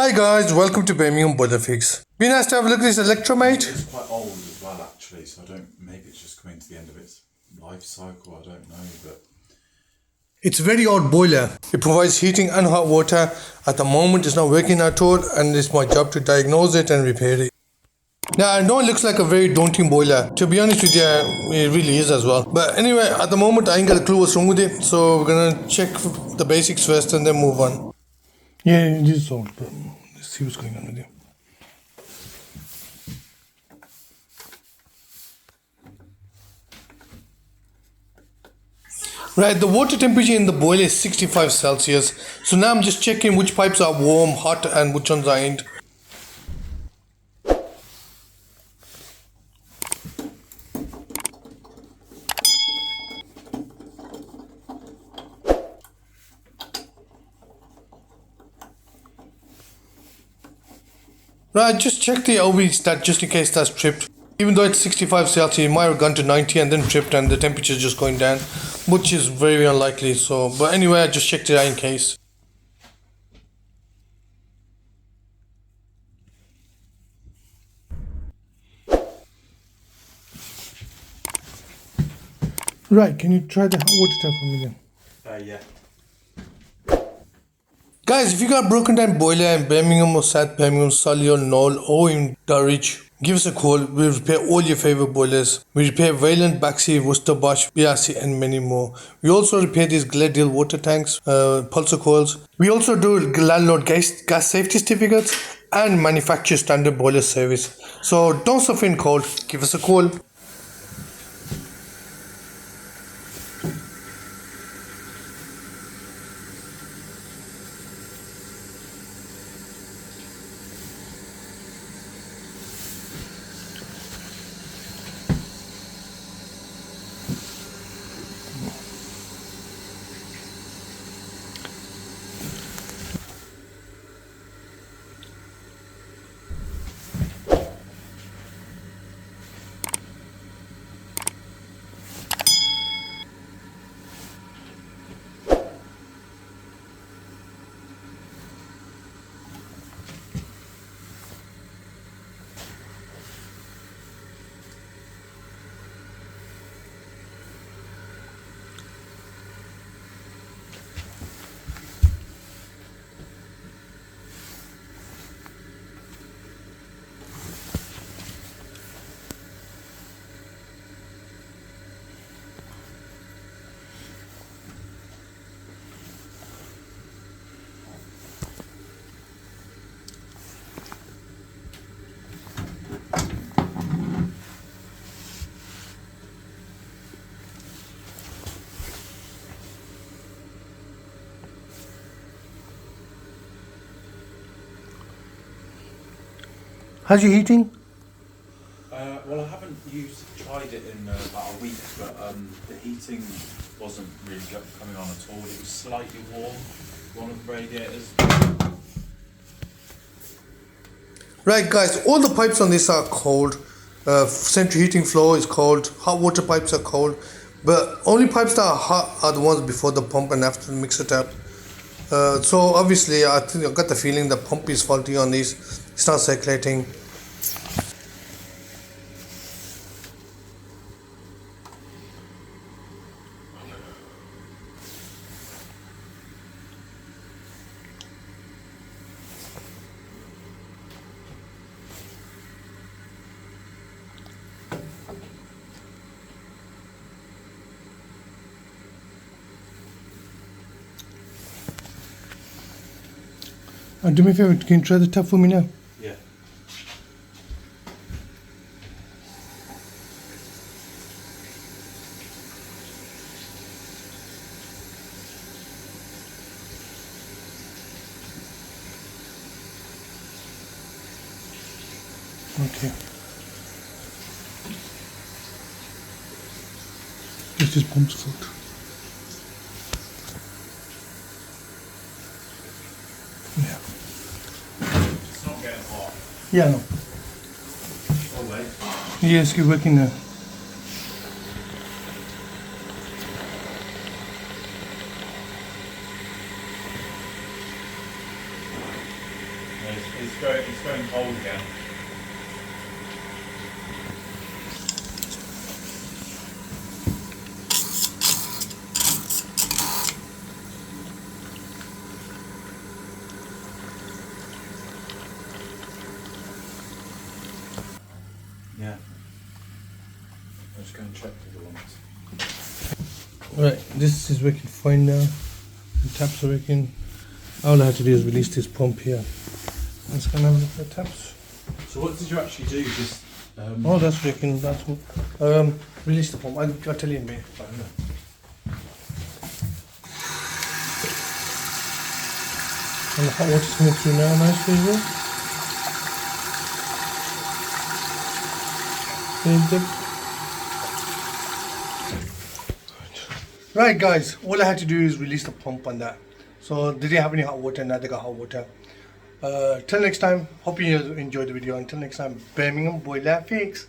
Hi guys, welcome to Birmingham Boiler Fix. Be nice to have a look at this Electramate. It's quite old as well, actually, so I don't. Maybe it's just coming to the end of its life cycle. I don't know, but It's a very old boiler. It provides heating and hot water. At the moment, it's not working at all, and it's my job to diagnose it and repair it. Now, I know it looks like a very daunting boiler. To be honest with you, it really is as well. But anyway, at the moment, I ain't got a clue what's wrong with it, so we're gonna check the basics first and then move on. Yeah, it is old, but let's see what's going on with it. Right, the water temperature in the boiler is 65 Celsius. So now I'm just checking which pipes are warm, hot, and which ones aren't. Right, just check the OV stat just in case that's tripped. Even though it's 65 Celsius, it might have gone to 90 and then tripped and the temperature is just going down, which is very unlikely. So, but anyway, I just checked it out in case. Right, can you try the hot water tap for me then? yeah. Guys, if you got a broken down boiler in Birmingham or South Birmingham, Surrey or Knowle or in Doridge, give us a call. We'll repair all your favourite boilers. We repair Wayland, Baxi, Worcester, Bosch, BRC and many more. We also repair these Gledhill water tanks, pulsar coils. We also do landlord gas safety certificates and manufacturer standard boiler service. So don't suffer in cold. Give us a call. How's your heating? Well, I haven't tried it in about a week, but the heating wasn't really coming on at all. It was slightly warm, one of the radiators. Right guys, all the pipes on this are cold. Central heating flow is cold. Hot water pipes are cold. But only pipes that are hot are the ones before the pump and after the mixer tap. So obviously I think I got the feeling the pump is faulty on these. It's not circulating. Do me a favor, can you try the tap for me now? Yeah. Okay. This is pump's fault. Yeah. It's not getting hot. Yeah, no. Oh, wait. Yes, keep working now. It's going cold again. Yeah. I'm just going to check the ones. Right, this is working fine now. The taps are working. All I have to do is release this pump here. Let's go and have a look at the taps. So what did you actually do? Just Oh, that's working. That's release the pump. I'll tell you in a minute. And the hot water's coming through now, nicely as well. Right guys, all I had to do is release the pump on that. So they didn't have any hot water, now they got hot water. Till next time, hope you enjoyed the video. Until next time, Birmingham boiler fix.